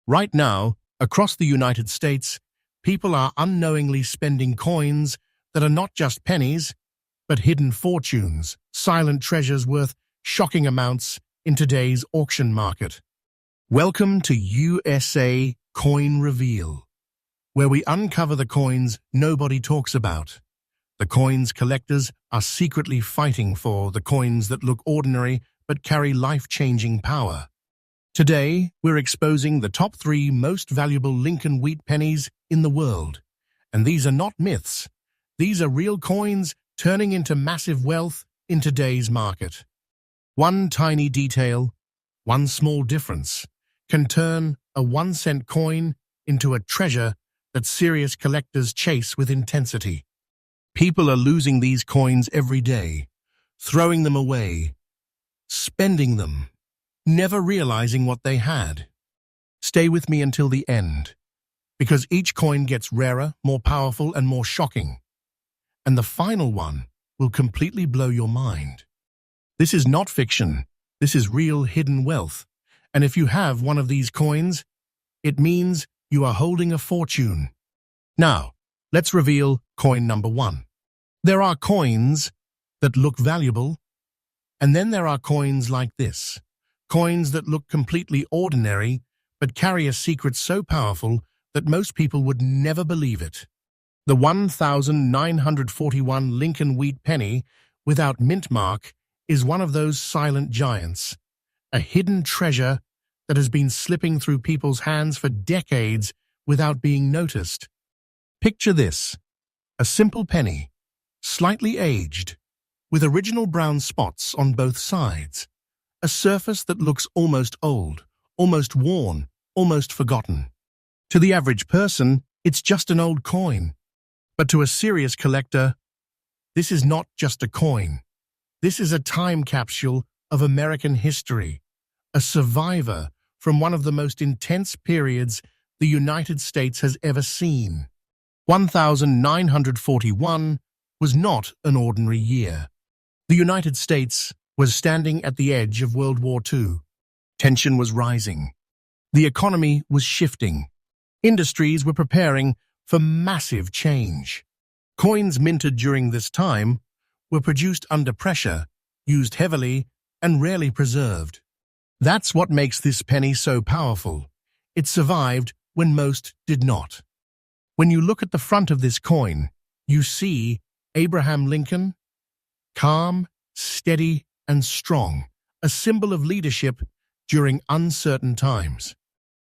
Right now, across the United States, people are unknowingly spending coins that are not just pennies, but hidden fortunes, silent treasures worth shocking amounts in today's auction market. Welcome to USA Coin Reveal, where we uncover the coins nobody talks about. The coins collectors are secretly fighting for, the coins that look ordinary but carry life-changing power. Today, we're exposing the top 3 most valuable Lincoln wheat pennies in the world. And these are not myths. These are real coins turning into massive wealth in today's market. One tiny detail, one small difference, can turn a 1-cent coin into a treasure that serious collectors chase with intensity. People are losing these coins every day, throwing them away, spending them, never realizing what they had. Stay with me until the end, because each coin gets rarer, more powerful, and more shocking. And the final one will completely blow your mind. This is not fiction. This is real hidden wealth. And if you have one of these coins, it means you are holding a fortune. Now, let's reveal coin number 1. There are coins that look valuable, and then there are coins like this. Coins that look completely ordinary, but carry a secret so powerful that most people would never believe it. The 1941 Lincoln wheat penny without mint mark is one of those silent giants, a hidden treasure that has been slipping through people's hands for decades without being noticed. Picture this, a simple penny, slightly aged, with original brown spots on both sides. A surface that looks almost old, almost worn, almost forgotten. To the average person, it's just an old coin. But to a serious collector, this is not just a coin. This is a time capsule of American history, a survivor from one of the most intense periods the United States has ever seen. 1941 was not an ordinary year. The United States was standing at the edge of World War II. Tension was rising. The economy was shifting. Industries were preparing for massive change. Coins minted during this time were produced under pressure, used heavily, and rarely preserved. That's what makes this penny so powerful. It survived when most did not. When you look at the front of this coin, you see Abraham Lincoln, calm, steady, and strong, a symbol of leadership during uncertain times.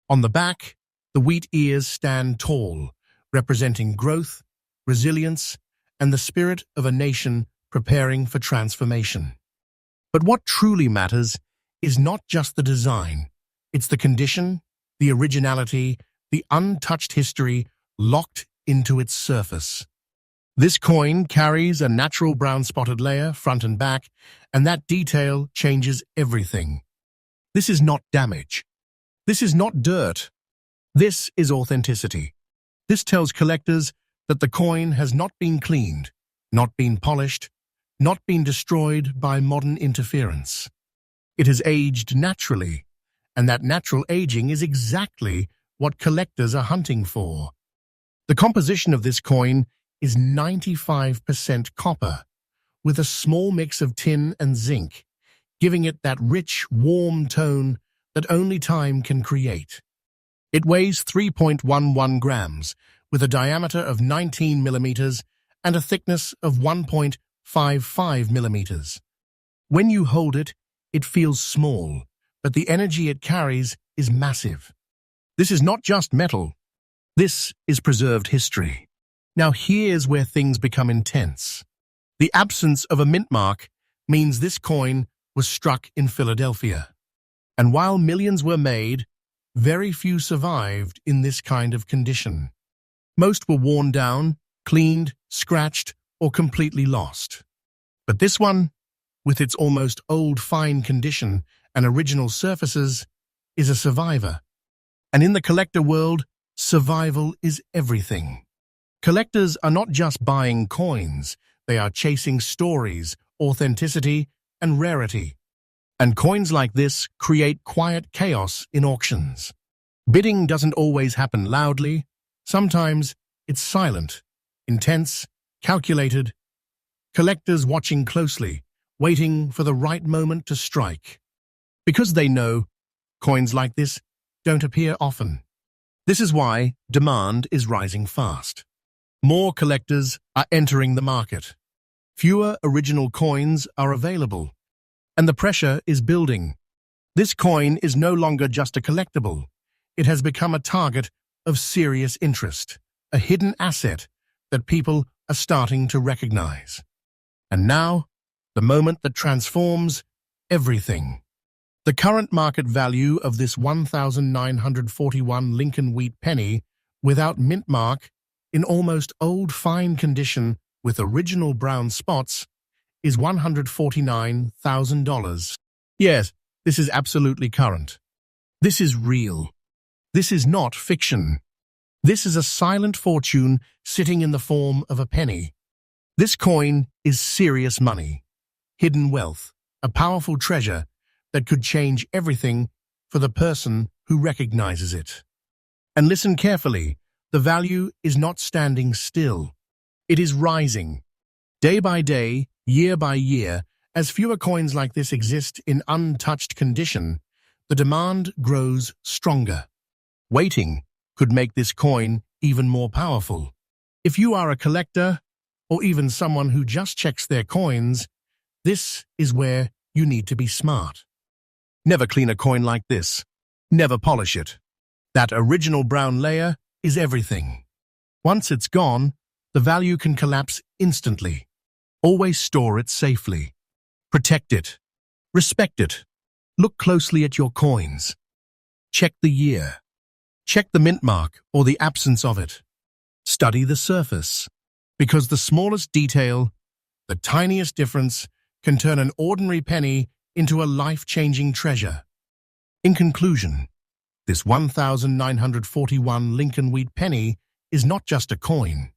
On the back, the wheat ears stand tall, representing growth, resilience, and the spirit of a nation preparing for transformation. But what truly matters is not just the design. It's the condition, the originality, the untouched history locked into its surface. This coin carries a natural brown spotted layer, front and back, and that detail changes everything. This is not damage. This is not dirt. This is authenticity. This tells collectors that the coin has not been cleaned, not been polished, not been destroyed by modern interference. It has aged naturally, and that natural aging is exactly what collectors are hunting for. The composition of this coin is 95% copper, with a small mix of tin and zinc, giving it that rich, warm tone that only time can create. It weighs 3.11 grams, with a diameter of 19 millimeters and a thickness of 1.55 millimeters. When you hold it, it feels small, but the energy it carries is massive. This is not just metal. This is preserved history. Now here's where things become intense. The absence of a mint mark means this coin was struck in Philadelphia. And while millions were made, very few survived in this kind of condition. Most were worn down, cleaned, scratched, or completely lost. But this one, with its almost old fine condition and original surfaces, is a survivor. And in the collector world, survival is everything. Collectors are not just buying coins, they are chasing stories, authenticity, and rarity. And coins like this create quiet chaos in auctions. Bidding doesn't always happen loudly. Sometimes it's silent, intense, calculated, collectors watching closely, waiting for the right moment to strike. Because they know coins like this don't appear often. This is why demand is rising fast. More collectors are entering the market. Fewer original coins are available, and the pressure is building. This coin is no longer just a collectible. It has become a target of serious interest, a hidden asset that people are starting to recognize. And now, the moment that transforms everything. The current market value of this 1,941 Lincoln wheat penny without mint mark, in almost old fine condition with original brown spots, is $149,000. Yes, this is absolutely current. This is real. This is not fiction. This is a silent fortune sitting in the form of a penny. This coin is serious money, hidden wealth, a powerful treasure that could change everything for the person who recognizes it. And listen carefully, the value is not standing still. It is rising. Day by day, year by year, as fewer coins like this exist in untouched condition, the demand grows stronger. Waiting could make this coin even more powerful. If you are a collector, or even someone who just checks their coins, this is where you need to be smart. Never clean a coin like this. Never polish it. That original brown layer is everything. Once it's gone, the value can collapse instantly. Always store it safely. Protect it. Respect it. Look closely at your coins. Check the year. Check the mint mark or the absence of it. Study the surface, because the smallest detail, the tiniest difference, can turn an ordinary penny into a life-changing treasure. In conclusion, this 1,941 Lincoln wheat penny is not just a coin.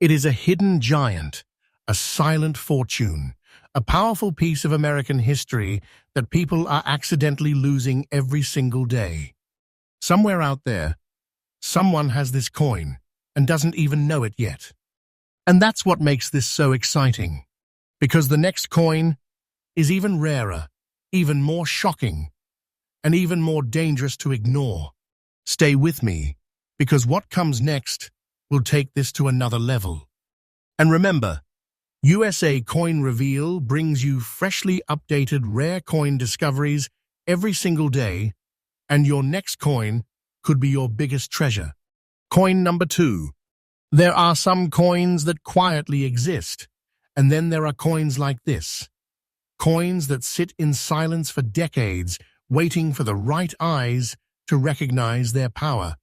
It is a hidden giant, a silent fortune, a powerful piece of American history that people are accidentally losing every single day. Somewhere out there, someone has this coin and doesn't even know it yet. And that's what makes this so exciting, because the next coin is even rarer, even more shocking, and even more dangerous to ignore. Stay with me, because what comes next will take this to another level. And remember, USA Coin Reveal brings you freshly updated rare coin discoveries every single day, and your next coin could be your biggest treasure. Coin number 2. There are some coins that quietly exist, and then there are coins like this. Coins that sit in silence for decades, waiting for the right eyes to recognize their power.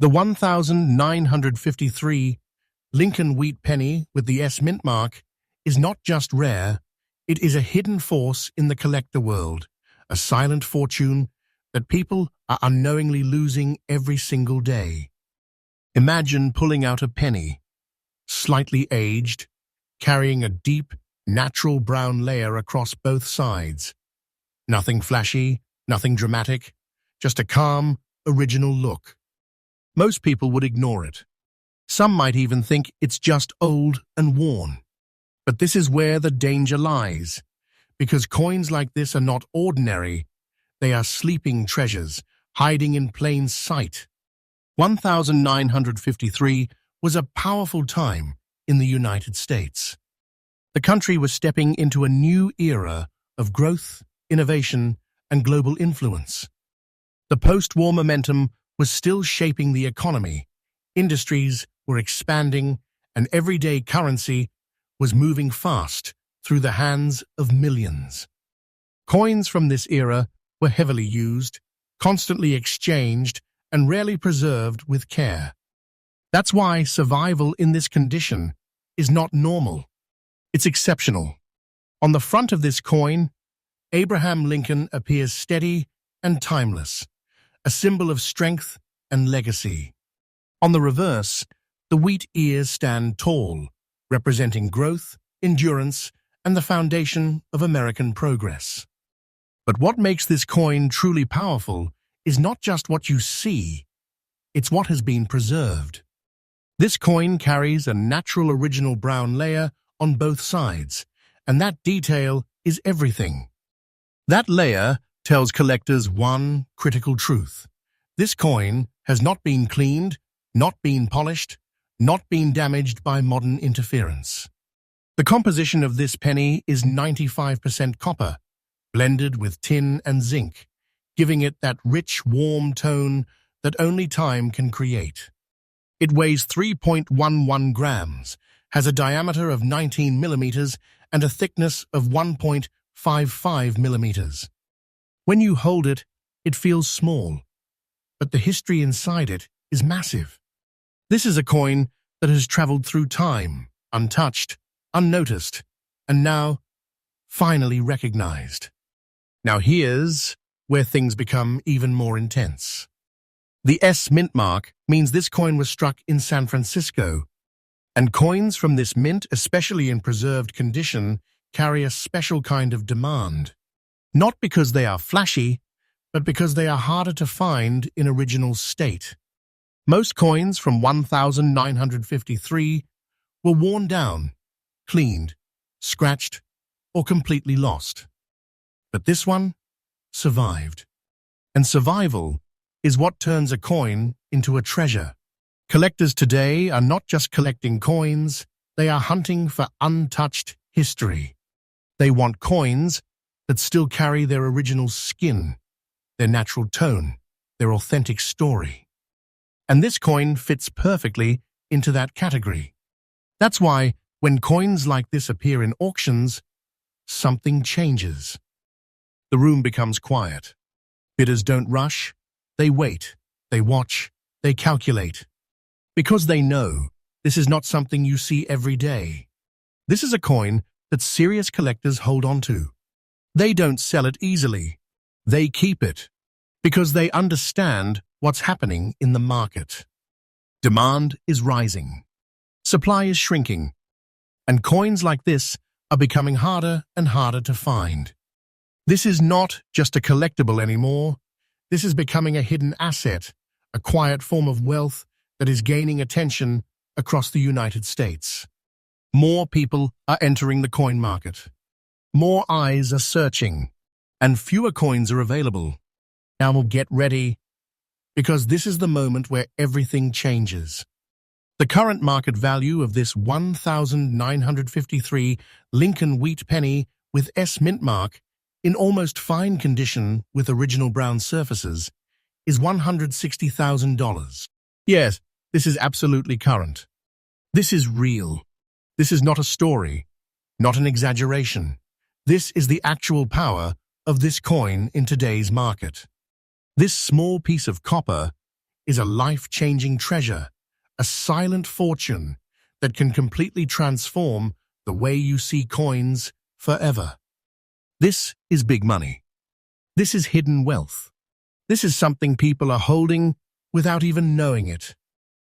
The 1,953 Lincoln wheat penny with the S mint mark is not just rare, it is a hidden force in the collector world, a silent fortune that people are unknowingly losing every single day. Imagine pulling out a penny, slightly aged, carrying a deep, natural brown layer across both sides. Nothing flashy, nothing dramatic, just a calm, original look. Most people would ignore it. Some might even think it's just old and worn. But this is where the danger lies, because coins like this are not ordinary. They are sleeping treasures, hiding in plain sight. 1953 was a powerful time in the United States. The country was stepping into a new era of growth, innovation, and global influence. The post-war momentum was still shaping the economy. Industries were expanding, and everyday currency was moving fast through the hands of millions. Coins from this era were heavily used, constantly exchanged, and rarely preserved with care. That's why survival in this condition is not normal. It's exceptional. On the front of this coin, Abraham Lincoln appears steady and timeless, a symbol of strength and legacy. On the reverse, the wheat ears stand tall, representing growth, endurance, and the foundation of American progress. But what makes this coin truly powerful is not just what you see, it's what has been preserved. This coin carries a natural original brown layer on both sides, and that detail is everything. That layer tells collectors one critical truth. This coin has not been cleaned, not been polished, not been damaged by modern interference. The composition of this penny is 95% copper, blended with tin and zinc, giving it that rich, warm tone that only time can create. It weighs 3.11 grams, has a diameter of 19 millimeters, and a thickness of 1.55 millimeters. When you hold it, it feels small, but the history inside it is massive. This is a coin that has traveled through time, untouched, unnoticed, and now finally recognized. Now here's where things become even more intense. The S mint mark means this coin was struck in San Francisco, and coins from this mint, especially in preserved condition, carry a special kind of demand. Not because they are flashy, but because they are harder to find in original state. Most coins from 1953 were worn down, cleaned, scratched, or completely lost. But this one survived. And survival is what turns a coin into a treasure. Collectors today are not just collecting coins, they are hunting for untouched history. They want coins that still carry their original skin, their natural tone, their authentic story. And this coin fits perfectly into that category. That's why, when coins like this appear in auctions, something changes. The room becomes quiet. Bidders don't rush. They wait, they watch, they calculate. Because they know this is not something you see every day. This is a coin that serious collectors hold on to. They don't sell it easily. They keep it because they understand what's happening in the market. Demand is rising. Supply is shrinking. And coins like this are becoming harder and harder to find. This is not just a collectible anymore. This is becoming a hidden asset, a quiet form of wealth that is gaining attention across the United States. More people are entering the coin market. More eyes are searching, and fewer coins are available. Now we'll get ready, because this is the moment where everything changes. The current market value of this 1953 Lincoln wheat penny with S mint mark in almost fine condition with original brown surfaces is $160,000. Yes, this is absolutely current. This is real. This is not a story, not an exaggeration. This is the actual power of this coin in today's market. This small piece of copper is a life-changing treasure, a silent fortune that can completely transform the way you see coins forever. This is big money. This is hidden wealth. This is something people are holding without even knowing it.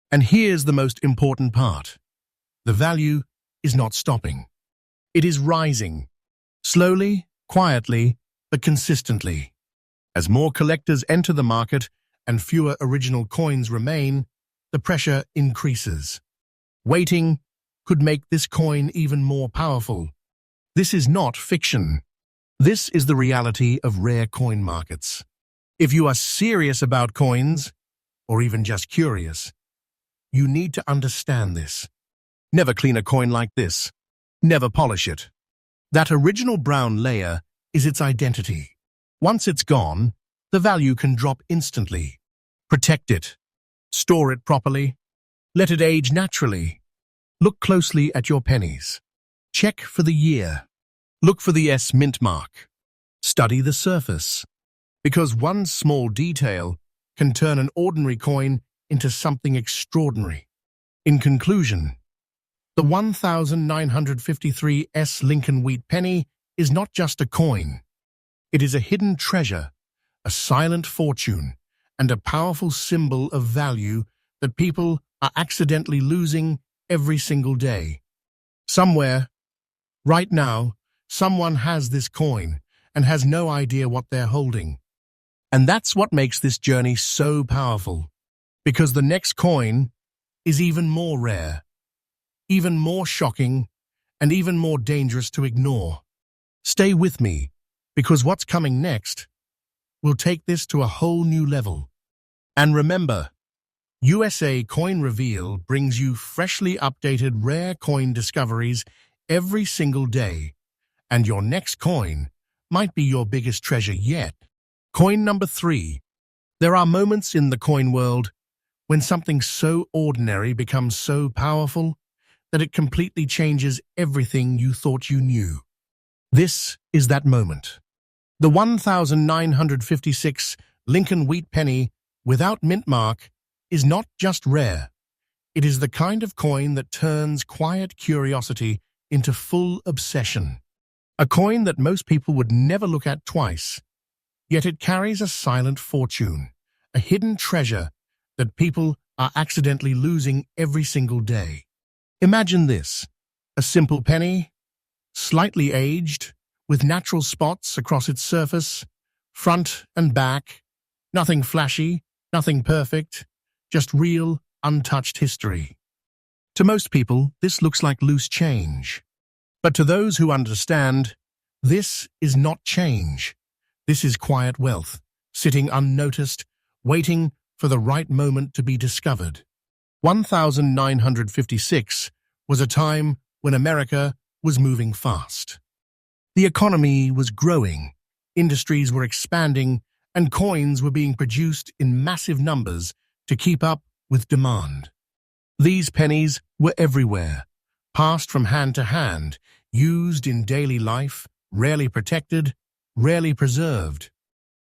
And here's the most important part. The value is not stopping. It is rising. Slowly, quietly, but consistently. As more collectors enter the market and fewer original coins remain, the pressure increases. Waiting could make this coin even more powerful. This is not fiction. This is the reality of rare coin markets. If you are serious about coins, or even just curious, you need to understand this. Never clean a coin like this. Never polish it. That original brown layer is its identity. Once it's gone, the value can drop instantly. Protect it. Store it properly. Let it age naturally. Look closely at your pennies. Check for the year. Look for the S mint mark. Study the surface. Because one small detail can turn an ordinary coin into something extraordinary. In conclusion, the 1953 S Lincoln wheat penny is not just a coin. It is a hidden treasure, a silent fortune, and a powerful symbol of value that people are accidentally losing every single day. Somewhere, right now, someone has this coin and has no idea what they're holding. And that's what makes this journey so powerful, because the next coin is even more rare, even more shocking, and even more dangerous to ignore. Stay with me, because what's coming next will take this to a whole new level. And remember, USA Coin Reveal brings you freshly updated rare coin discoveries every single day, and your next coin might be your biggest treasure yet. Coin number 3. There are moments in the coin world when something so ordinary becomes so powerful that it completely changes everything you thought you knew. This is that moment. The 1956 Lincoln Wheat penny without mint mark is not just rare. It is the kind of coin that turns quiet curiosity into full obsession. A coin that most people would never look at twice, yet it carries a silent fortune, a hidden treasure that people are accidentally losing every single day. Imagine this: a simple penny, slightly aged, with natural spots across its surface, front and back, nothing flashy, nothing perfect, just real, untouched history. To most people, this looks like loose change. But to those who understand, this is not change. This is quiet wealth, sitting unnoticed, waiting for the right moment to be discovered. 1956 was a time when America was moving fast. The economy was growing, industries were expanding, and coins were being produced in massive numbers to keep up with demand. These pennies were everywhere, passed from hand to hand, used in daily life, rarely protected, rarely preserved.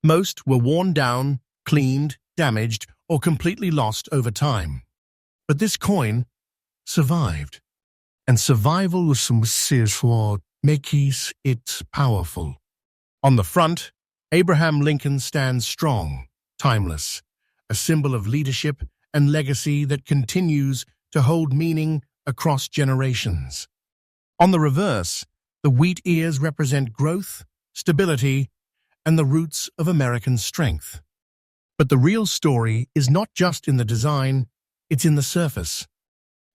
Most were worn down, cleaned, damaged, or completely lost over time. But this coin survived. And survival was some what makes it powerful. On the front, Abraham Lincoln stands strong, timeless, a symbol of leadership and legacy that continues to hold meaning across generations. On the reverse, the wheat ears represent growth, stability, and the roots of American strength. But the real story is not just in the design, it's in the surface.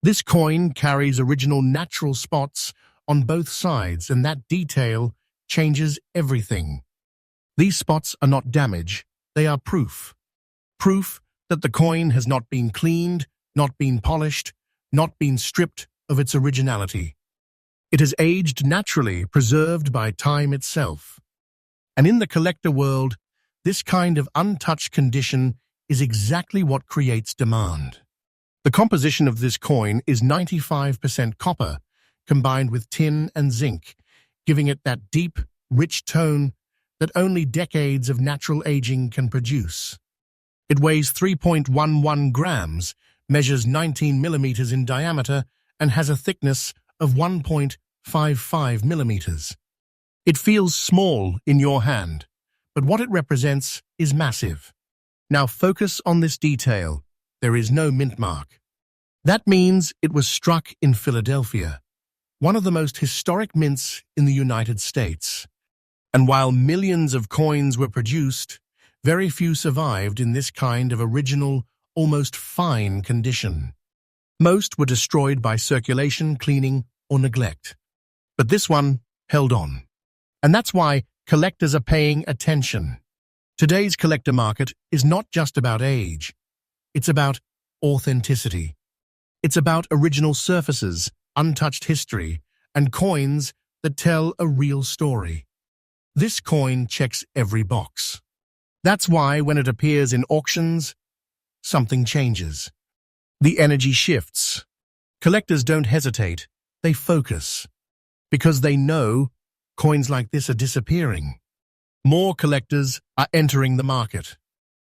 This coin carries original natural spots on both sides, and that detail changes everything. These spots are not damage, they are proof. Proof that the coin has not been cleaned, not been polished, not been stripped of its originality. It has aged naturally, preserved by time itself. And in the collector world, this kind of untouched condition is exactly what creates demand. The composition of this coin is 95% copper, combined with tin and zinc, giving it that deep, rich tone that only decades of natural aging can produce. It weighs 3.11 grams, measures 19 millimeters in diameter, and has a thickness of 1.55 millimeters. It feels small in your hand, but what it represents is massive. Now focus on this detail. There is no mint mark. That means it was struck in Philadelphia, one of the most historic mints in the United States. And while millions of coins were produced, very few survived in this kind of original, almost fine condition. Most were destroyed by circulation, cleaning, or neglect. But this one held on. And that's why collectors are paying attention. Today's collector market is not just about age. It's about authenticity. It's about original surfaces, untouched history, and coins that tell a real story. This coin checks every box. That's why when it appears in auctions, something changes. The energy shifts. Collectors don't hesitate, they focus. Because they know coins like this are disappearing. More collectors are entering the market.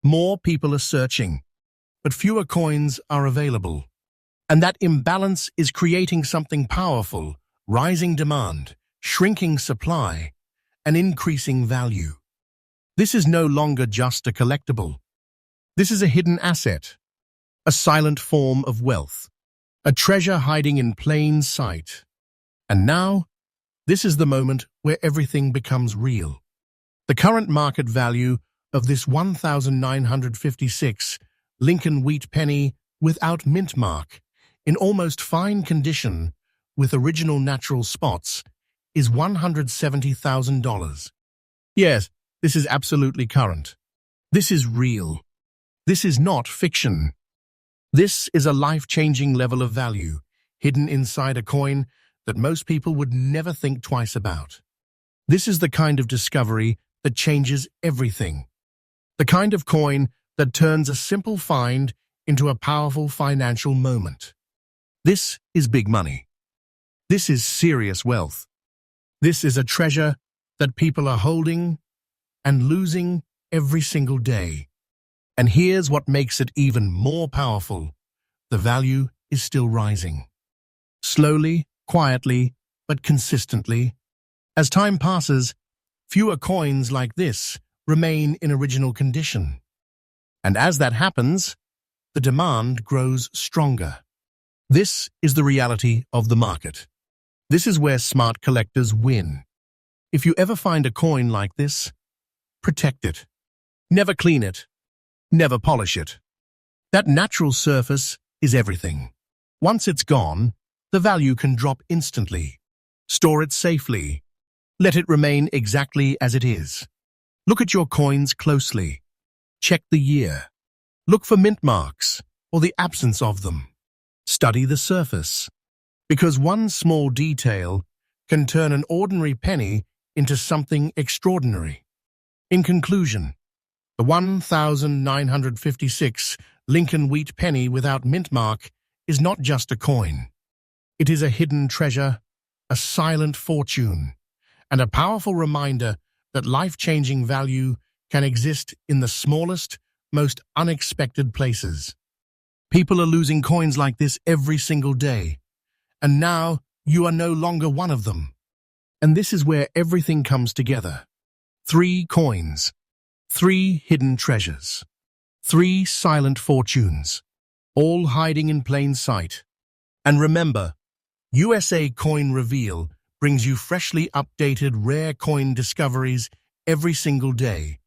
More people are searching, but fewer coins are available. And that imbalance is creating something powerful: rising demand, shrinking supply, and increasing value. This is no longer just a collectible. This is a hidden asset, a silent form of wealth, a treasure hiding in plain sight. And now, this is the moment where everything becomes real. The current market value of this 1956 Lincoln wheat penny without mint mark, in almost fine condition with original natural spots, is $170,000. Yes, this is absolutely current. This is real. This is not fiction. This is a life-changing level of value, hidden inside a coin that most people would never think twice about. This is the kind of discovery that changes everything. The kind of coin that turns a simple find into a powerful financial moment. This is big money. This is serious wealth. This is a treasure that people are holding and losing every single day. And here's what makes it even more powerful. The value is still rising. Slowly, quietly, but consistently. As time passes, fewer coins like this remain in original condition. And as that happens, the demand grows stronger. This is the reality of the market. This is where smart collectors win. If you ever find a coin like this, protect it. Never clean it. Never polish it. That natural surface is everything. Once it's gone, the value can drop instantly. Store it safely. Let it remain exactly as it is. Look at your coins closely. Check the year. Look for mint marks or the absence of them. Study the surface. Because one small detail can turn an ordinary penny into something extraordinary. In conclusion, the 1956 Lincoln wheat penny without mint mark is not just a coin. It is a hidden treasure, a silent fortune, and a powerful reminder that life-changing value can exist in the smallest, most unexpected places. People are losing coins like this every single day, and now you are no longer one of them. And this is where everything comes together. 3 coins, 3 hidden treasures, 3 silent fortunes, all hiding in plain sight. And remember, USA Coin Reveal brings you freshly updated rare coin discoveries every single day.